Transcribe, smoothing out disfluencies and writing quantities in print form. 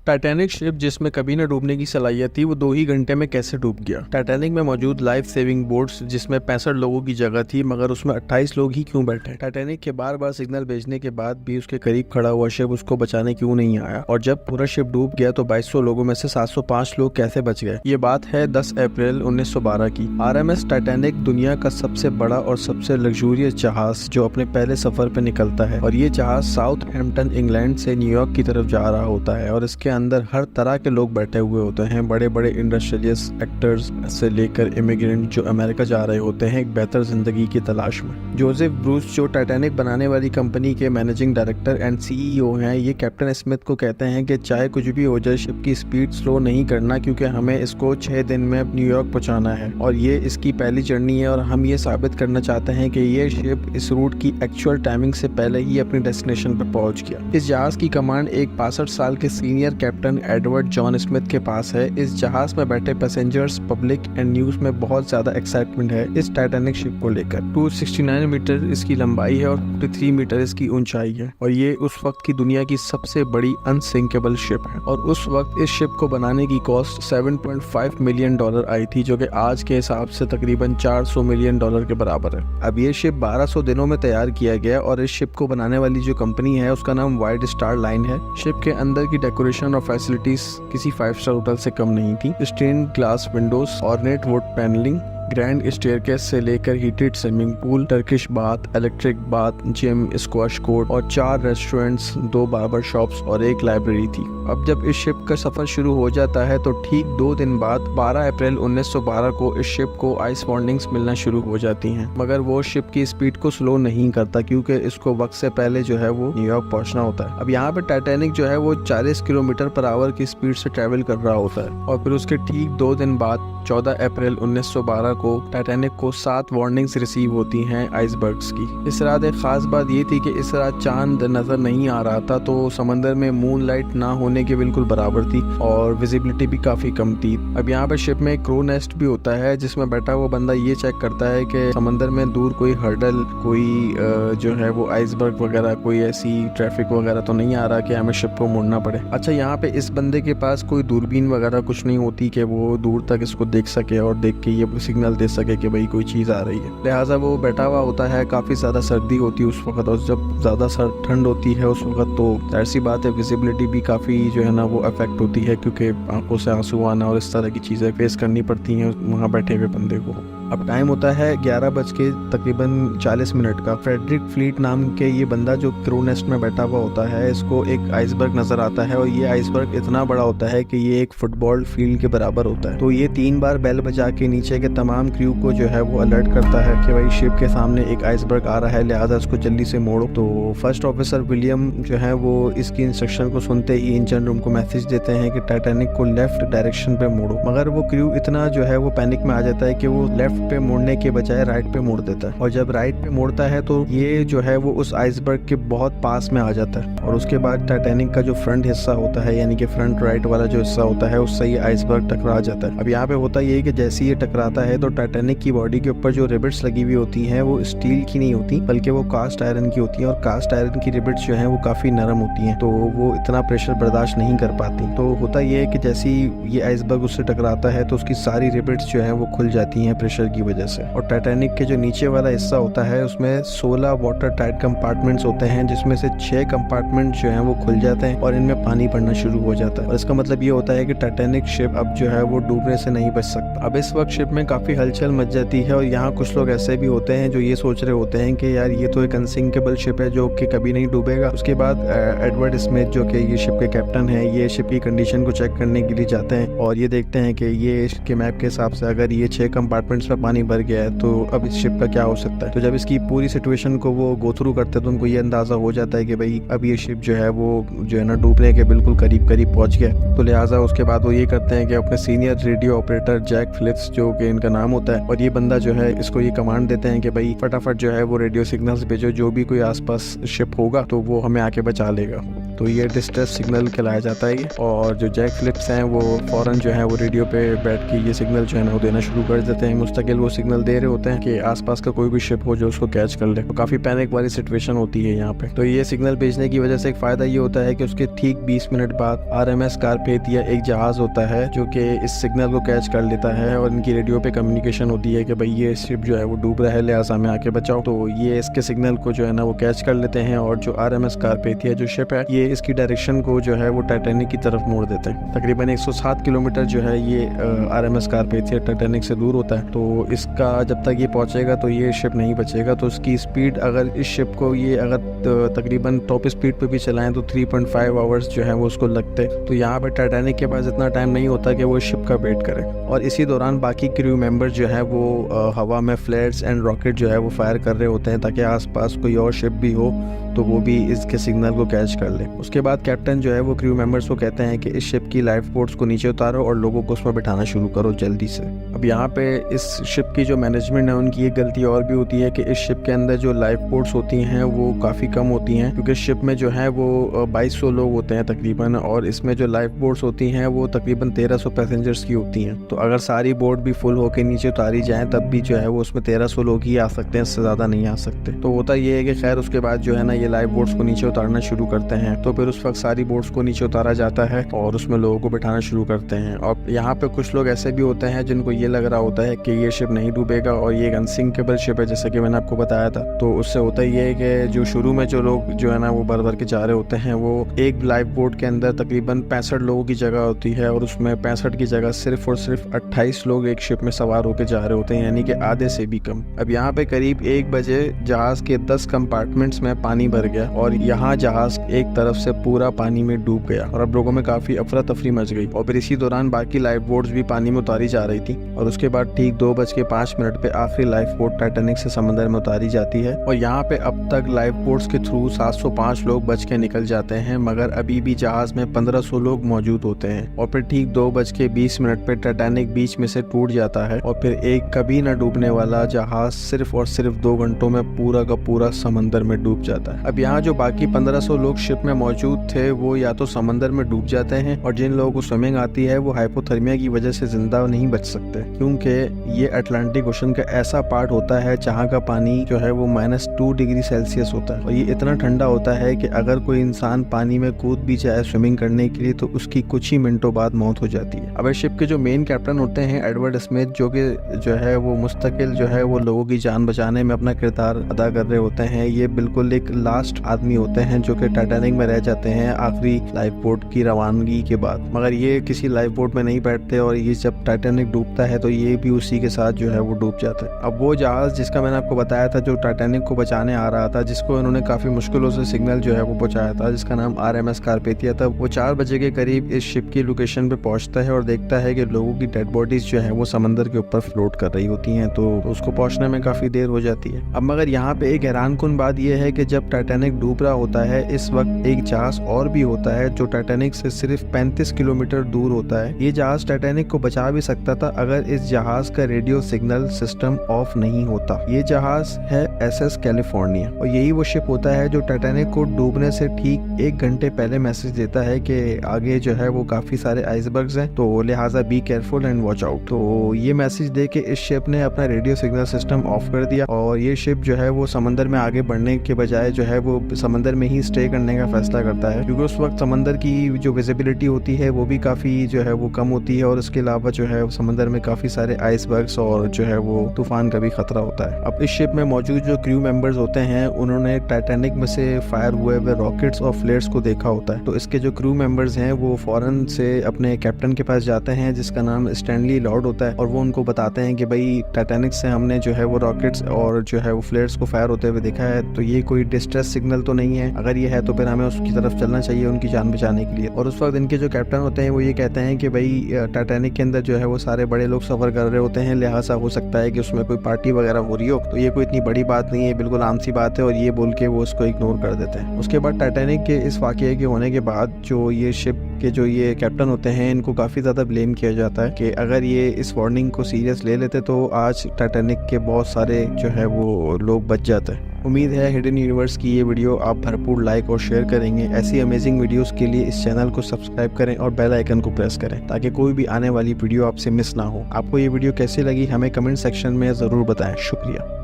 Titanic ship जिसमें कभी न डूबने की सलाहियत थी वो 2 ही घंटे में कैसे डूब गया। टाइटैनिक में मौजूद लाइफ सेविंग बोट्स जिसमें 65 लोगों की जगह थी मगर उसमें 28 लोग ही क्यों बैठे। टाइटैनिक के बार बार सिग्नल भेजने के बाद भी उसके करीब खड़ा हुआ शिप उसको बचाने क्यों नहीं आया, और जब पूरा शिप डूब गया तो 2200 लोगों में से 705 लोग कैसे बच गए। ये बात है 10 अप्रैल 1912 की। RMS टाइटैनिक दुनिया का सबसे बड़ा और सबसे लग्जूरियस जहाज जो अपने पहले सफर पे निकलता है, और ये जहाज साउथहैम्पटन इंग्लैंड से न्यूयॉर्क की तरफ जा रहा होता है और इसके अंदर हर तरह के लोग बैठे हुए होते हैं। बड़े बड़े इंडस्ट्रियलिस्ट, एक्टर्स से लेकर इमिग्रेंट जो अमेरिका जा रहे होते हैं एक बेहतर जिंदगी की तलाश में। जोसेफ ब्रूस जो टाइटैनिक बनाने वाली कंपनी के मैनेजिंग डायरेक्टर एंड CEO हैं, ये कैप्टन स्मिथ को कहते हैं कि चाहे कुछ भी हो जाए शिप की स्पीड स्लो नहीं करना, क्योंकि हमें इसको 6 दिन में न्यूयॉर्क पहुंचाना है और ये इसकी पहली जर्नी है और हम ये साबित करना चाहते हैं कि ये शिप इस रूट की एक्चुअल टाइमिंग से पहले ही अपनी डेस्टिनेशन पर पहुंच गया। इस जहाज की कमांड एक 65 साल के senior captain Edward John Smith के पास है। इस जहाज में बैठे पैसेंजर्स, पब्लिक एंड न्यूज में बहुत ज्यादा एक्साइटमेंट है इस टाइटैनिक शिप को लेकर। 269 मीटर इसकी लंबाई है और 53 मीटर इसकी ऊंचाई है और ये उस वक्त की दुनिया की सबसे बड़ी अनसिंकेबल शिप है। और उस वक्त इस शिप को बनाने की कॉस्ट $7.5 मिलियन आई थी, जो कि आज के हिसाब से तकरीबन $400 मिलियन के बराबर है। अब ये शिप 1200 दिनों में तैयार किया गया और इस शिप को बनाने वाली जो कंपनी है उसका नाम वाइड स्टार लाइन है। शिप के अंदर की डेकोरेशन और फैसिलिटीज किसी 5 स्टार होटल से कम नहीं थी। Stained glass windows, ornate wood panelling, grand staircase से लेकर heated swimming pool, Turkish bath, electric bath, gym, squash court और 4 रेस्टोरेंट्स, 2 बार्बर शॉप्स और 1 लाइब्रेरी थी। अब जब इस शिप का सफर शुरू हो जाता है तो ठीक 2 दिन बाद 12 अप्रैल 1912 को इस शिप को आइस वार्निंग्स मिलना शुरू हो जाती हैं, मगर वो शिप की स्पीड को स्लो नहीं करता क्योंकि इसको वक्त से पहले जो है वो न्यूयॉर्क पहुंचना होता है। अब यहाँ पे टाइटैनिक जो है वो 40 किलोमीटर पर आवर की स्पीड से ट्रेवल कर रहा होता है और फिर उसके ठीक 2 दिन बाद 14 अप्रैल 1912 को टाइटैनिक को 7 वार्निंग्स रिसीव होती हैं आइसबर्ग्स की। इस रात एक खास बात ये थी कि इस रात चांद नजर नहीं आ रहा था, तो समंदर में मून लाइट ना होने के बिल्कुल बराबर थी और विजिबिलिटी भी काफी कम थी। अब यहाँ पे शिप में एक क्रू नेस्ट भी होता है जिसमें बैठा हुआ बंदा ये चेक करता है कि समंदर में दूर कोई हर्डल, कोई जो है वो आइसबर्ग वगैरह, कोई ऐसी ट्रैफिक वगैरह तो नहीं आ रहा कि हमें शिप को मोड़ना पड़े। अच्छा, यहाँ पे इस बंदे के पास कोई दूरबीन वगैरह कुछ नहीं होती कि वो दूर तक इसको देख सके और देख के ये सिग्नल दे सके कि भाई कोई चीज आ रही है। लिहाजा वो बैठा हुआ होता है। काफी ज्यादा सर्दी होती है उस वक्त और जब ज्यादा ठंड होती है उस वक्त तो जाहिर सी बात है विजिबिलिटी भी काफी जो है ना वो अफेक्ट होती है, क्योंकि आंखों से आंसू आना और इस तरह की चीजें फेस करनी पड़ती हैं वहाँ बैठे हुए बंदे को। अब टाइम होता है 11:40 का। फ्रेडरिक फ्लीट नाम के ये बंदा जो क्रू नेस्ट में बैठा हुआ होता है, इसको एक आइसबर्ग नजर आता है और ये आइसबर्ग इतना बड़ा होता है कि ये एक फुटबॉल फील्ड के बराबर होता है। तो ये 3 बार बेल बजा के नीचे के तमाम क्रू को जो है वो अलर्ट करता है कि भाई शिप के सामने एक आइसबर्ग आ रहा है, लिहाजा इसको जल्दी से मोड़ो। तो फर्स्ट ऑफिसर विलियम जो है वो इसकी इंस्ट्रक्शन को सुनते ही इंजन रूम को मैसेज देते हैं कि टाइटैनिक को लेफ्ट डायरेक्शन पे मोड़ो, मगर वो क्रू इतना जो है वो पैनिक में आ जाता है कि वो लेफ्ट पे मोड़ने के बजाय राइट पे मोड़ देता है और जब राइट पे मोड़ता है तो ये जो है वो उस आइसबर्ग के बहुत पास में आ जाता है और उसके बाद टाइटैनिक का जो फ्रंट हिस्सा होता है यानी कि फ्रंट राइट वाला जो हिस्सा होता है उससे ये आइसबर्ग टकरा जाता है। अब यहाँ पे होता ये है कि जैसे ये टकराता है तो टाइटैनिक की बॉडी के ऊपर जो रिबिट्स लगी हुई होती हैं वो स्टील की नहीं होती बल्कि वो कास्ट आयरन की होती है और कास्ट आयरन की रिबिट्स जो है वो काफी नरम होती हैं, तो वो इतना प्रेशर बर्दाश्त नहीं कर पाती। तो होता ये है कि जैसे ही ये आइसबर्ग उससे टकराता है तो उसकी सारी रिबिट्स जो है वो खुल जाती हैं प्रेशर की वजह से। और टाइटैनिक के जो नीचे वाला हिस्सा होता है उसमें 16 वाटर टाइट कंपार्टमेंट्स होते हैं जिसमें से 6 कंपार्टमेंट जो हैं वो खुल जाते हैं और इनमें पानी पड़ना शुरू हो जाता है और इसका मतलब ये होता है कि टाइटैनिक शिप अब जो है वो डूबने से नहीं बच सकता। अब इस वक्त शिप में काफी हलचल मच जाती है और यहाँ कुछ लोग ऐसे भी होते हैं जो ये सोच रहे होते हैं कि यार ये तो एक अनसिंकेबल शिप है जो कि कभी नहीं डूबेगा। उसके बाद एडवर्ड स्मिथ जो कि ये शिप के कैप्टन है, ये शिप की कंडीशन को चेक करने के लिए जाते हैं और ये देखते हैं कि ये इसके मैप के हिसाब से अगर ये 6 कंपार्टमेंट्स में पानी भर गया है तो अब इस शिप का क्या हो सकता है। तो जब इसकी पूरी सिचुएशन को वो गो थ्रू करते हैं तो उनको ये अंदाजा हो जाता है कि भाई अब ये शिप जो है वो जो है ना डूबने के बिल्कुल करीब पहुंच गया। तो लिहाजा उसके बाद वो ये करते हैं कि अपने senior radio operator Jack Phillips जो कि इनका नाम होता है, और ये बंदा जो है इसको ये कमांड देते हैं कि भाई फटाफट जो है वो रेडियो सिग्नल्स भेजो, जो भी कोई आसपास शिप होगा तो वो हमें आके बचा लेगा। तो ये डिस्ट्रेस सिग्नल कहलाया जाता है। और जो जैक फिलिप्स हैं वो फौरन जो है वो रेडियो पे बैठ के ये सिग्नल जो है ना वो देना शुरू कर देते हैं। मुस्तकिल वो सिग्नल दे रहे होते हैं कि आसपास का कोई भी शिप हो जो उसको कैच कर ले। तो काफ़ी पैनिक वाली सिचुएशन होती है यहाँ पे। तो ये सिग्नल भेजने की वजह से एक फ़ायदा ये होता है कि उसके ठीक 20 मिनट बाद RMS कारपेथिया एक जहाज़ होता है जो कि इस सिग्नल को कैच कर लेता है, और इनकी रेडियो पे कम्युनिकेशन होती है कि भाई ये शिप जो है वो डूब रहा है, लिहाजा में आके बचाओ। तो ये इसके सिग्नल को जो है ना वो कैच कर लेते हैं, और जो RMS कारपेथिया जो शिप है ये इसकी डायरेक्शन को जो है वो टाइटैनिक की तरफ मोड़ देते हैं। तकरीबन 107 किलोमीटर जो है ये RMS कारपेथिया टाइटैनिक से दूर होता है। तो इसका जब तक ये पहुंचेगा तो ये शिप नहीं बचेगा। तो उसकी स्पीड, अगर इस शिप को ये अगर तकरीबन टॉप स्पीड पे भी चलाएं तो 3.5 आवर्स जो है वो उसको लगते। तो यहाँ पे टाइटैनिक के पास इतना टाइम नहीं होता कि वो शिप का वेट करे। और इसी दौरान बाकी क्रू मेंबर जो है वो हवा में फ्लेयर्स एंड रॉकेट जो है वो फायर कर रहे होते हैं ताकि आसपास कोई और शिप भी हो तो वो भी इसके सिग्नल को कैच कर ले। उसके बाद कैप्टन जो है वो क्रू मेंबर्स को कहते हैं कि इस शिप की लाइफ बोट्स को नीचे उतारो और लोगों को उसमें बिठाना शुरू करो जल्दी से। अब यहाँ पे इस शिप की जो मैनेजमेंट है उनकी एक गलती और भी होती है कि इस शिप के अंदर जो लाइफ बोट्स होती हैं वो काफ़ी कम होती हैं, क्योंकि शिप में जो है वो 2200 लोग होते हैं तकरीबन, और इसमें जो लाइफ बोट्स होती हैं वो तकरीबन 1300 पैसेंजर्स की होती हैं। तो अगर सारी बोट भी फुल होकर नीचे उतारी जाए तब भी जो है वो उसमें 1300 लोग ही आ सकते हैं, इससे ज़्यादा नहीं आ सकते। तो होता ये है कि खैर उसके बाद जो है ना ये लाइफ बोट्स को नीचे उतारना शुरू करते हैं। तो फिर उस वक्त सारी बोट्स को नीचे उतारा जाता है और उसमें लोगों को बिठाना शुरू करते हैं। और यहाँ पे कुछ लोग ऐसे भी होते हैं जिनको ये लग रहा होता है कि ये शिप नहीं डूबेगा और ये एक अनसिंकेबल शिप है, जैसे कि मैंने आपको बताया था। तो उससे होता ये है कि जो शुरू में जो लोग जो है ना वो भर भर के जा रहे होते हैं, वो एक लाइफ बोट के अंदर तकरीबन 65 लोगों की जगह होती है, और उसमें 65 की जगह सिर्फ और सिर्फ 28 लोग एक शिप में सवार होकर जा रहे होते हैं, यानी कि आधे से भी कम। अब यहाँ पे करीब 1 बजे जहाज के 10 कंपार्टमेंट्स में पानी भर गया और यहाँ जहाज एक तरफ से पूरा पानी में डूब गया, और अब लोगों में काफी अफरा तफरी मच गई। और फिर इसी दौरान बाकी लाइफ बोट्स भी पानी में उतारी जा रही थी, और उसके बाद ठीक 2:05 पे आखिरी लाइफ बोट टाइटैनिक से समंदर में उतारी जाती है। और यहाँ पे अब तक लाइफ बोट्स के थ्रू 705 लोग बच के निकल जाते हैं, मगर अभी भी जहाज में 1500 लोग मौजूद होते हैं। और फिर ठीक 2:20 पे टाइटैनिक बीच में से टूट जाता है, और फिर एक कभी न डूबने वाला जहाज सिर्फ और सिर्फ 2 घंटों में पूरा का पूरा समंदर में डूब जाता है। अब यहाँ जो बाकी 1500 लोग शिप में मौजूद थे वो या तो समंदर में डूब जाते हैं, और जिन लोगों को स्विमिंग आती है वो हाइपोथर्मिया की वजह से जिंदा नहीं बच सकते, क्योंकि ये अटलांटिक ओशन का ऐसा पार्ट होता है जहाँ का पानी जो है वो -2 डिग्री सेल्सियस होता है, और ये इतना ठंडा होता है कि अगर कोई इंसान पानी में कूद भी जाए स्विमिंग करने के लिए तो उसकी कुछ ही मिनटों बाद मौत हो जाती है। अब शिप के जो मेन कैप्टन होते हैं एडवर्ड स्मिथ, जो कि जो है वो मुस्तकिल जो है वो लोगों की जान बचाने में अपना किरदार अदा कर रहे होते हैं। ये बिल्कुल एक लास्ट आदमी होते हैं जो कि टाइटैनिक में रह जाते हैं आखिरी लाइफ बोट की रवानगी के बाद, मगर ये किसी लाइफ बोट में नहीं बैठते, और ये जब टाइटैनिक डूबता है तो ये भी उसी के साथ जो है वो डूब जाता है। अब वो जहाज जिसका मैंने आपको बताया था जो टाइटैनिक को बचाने आ रहा था, जिसको इन्होंने काफी मुश्किलों से सिग्नल जो है वो पहुंचाया था, जिसका नाम RMS कारपेथिया था, वो 4 बजे के करीब इस शिप की लोकेशन पे पहुंचता है और देखता है कि लोगों की डेड बॉडीज जो है वो समंदर के ऊपर फ्लोट कर रही होती हैं। तो उसको पहुंचने में काफी देर हो जाती है। अब मगर यहाँ पे एक हैरानकुन बात यह है कि जब टाइटैनिक डूब रहा होता है इस वक्त एक जहाज और भी होता है जो टाइटैनिक से सिर्फ 35 किलोमीटर दूर होता है। ये जहाज टाइटैनिक को बचा भी सकता था अगर इस जहाज का रेडियो सिग्नल सिस्टम ऑफ नहीं होता। ये जहाज है SS कैलिफोर्निया, और यही वो शिप होता है जो टाइटैनिक को डूबने से ठीक 1 घंटे पहले मैसेज देता है कि आगे जो है वो काफी सारे आइसबर्ग्स हैं, तो लिहाजा be careful and watch out. तो ये मैसेज दे के इस शिप ने अपना रेडियो सिग्नल सिस्टम ऑफ कर दिया, और ये शिप जो है वो समंदर में आगे बढ़ने के बजाय जो है वो समंदर में ही स्टे करने का फैसला करता है, क्योंकि उस वक्त समंदर की जो विजिबिलिटी होती है वो भी काफी जो है वो कम होती है, और उसके अलावा जो है समंदर में काफी सारे आइसबर्ग्स और जो है वो तूफान का भी खतरा होता है। अब इस शिप में मौजूद जो क्रू मेंबर्स होते हैं उन्होंने टाइटैनिक में से फायर हुए हुए रॉकेट्स और फ्लेयर्स को देखा होता है, तो इसके जो क्रू मेंबर्स हैं वो फौरन से अपने कैप्टन के पास जाते हैं जिसका नाम स्टैनली लॉर्ड होता है, और वो उनको बताते हैं कि भाई टाइटैनिक से हमने जो है वो रॉकेट्स और जो है वो फ्लेयर्स को फायर होते हुए देखा है, तो ये कोई डिस्ट्रेस सिग्नल तो नहीं है, अगर ये है तो फिर हमें उसकी तरफ चलना चाहिए उनकी जान बचाने के लिए। और उस वक्त इनके जो कैप्टन होते हैं वो ये कहते हैं कि भाई टाइटैनिक के अंदर जो है वो सारे बड़े लोग सफर कर रहे होते हैं, लिहाजा हो सकता है कि उसमें कोई पार्टी वगैरह हो रही हो, तो ये कोई इतनी बड़ी बात नहीं है, बिल्कुल आम सी बात है, और ये बोल के वो उसको इग्नोर कर देते हैं। उसके बाद टाइटैनिक के इस वाकये के होने के बाद जो ये शिप के जो ये कैप्टन होते हैं इनको काफ़ी ज़्यादा ब्लेम किया जाता है कि अगर ये इस वार्निंग को सीरियस ले लेते तो आज टाइटैनिक के बहुत सारे जो है वो लोग बच जाते। उम्मीद है हिडन यूनिवर्स की ये वीडियो आप भरपूर लाइक और शेयर करेंगे। ऐसी अमेजिंग वीडियोस के लिए इस चैनल को सब्सक्राइब करें और बेल आइकन को प्रेस करें ताकि कोई भी आने वाली वीडियो आपसे मिस ना हो। आपको ये वीडियो कैसी लगी हमें कमेंट सेक्शन में ज़रूर बताएं। शुक्रिया।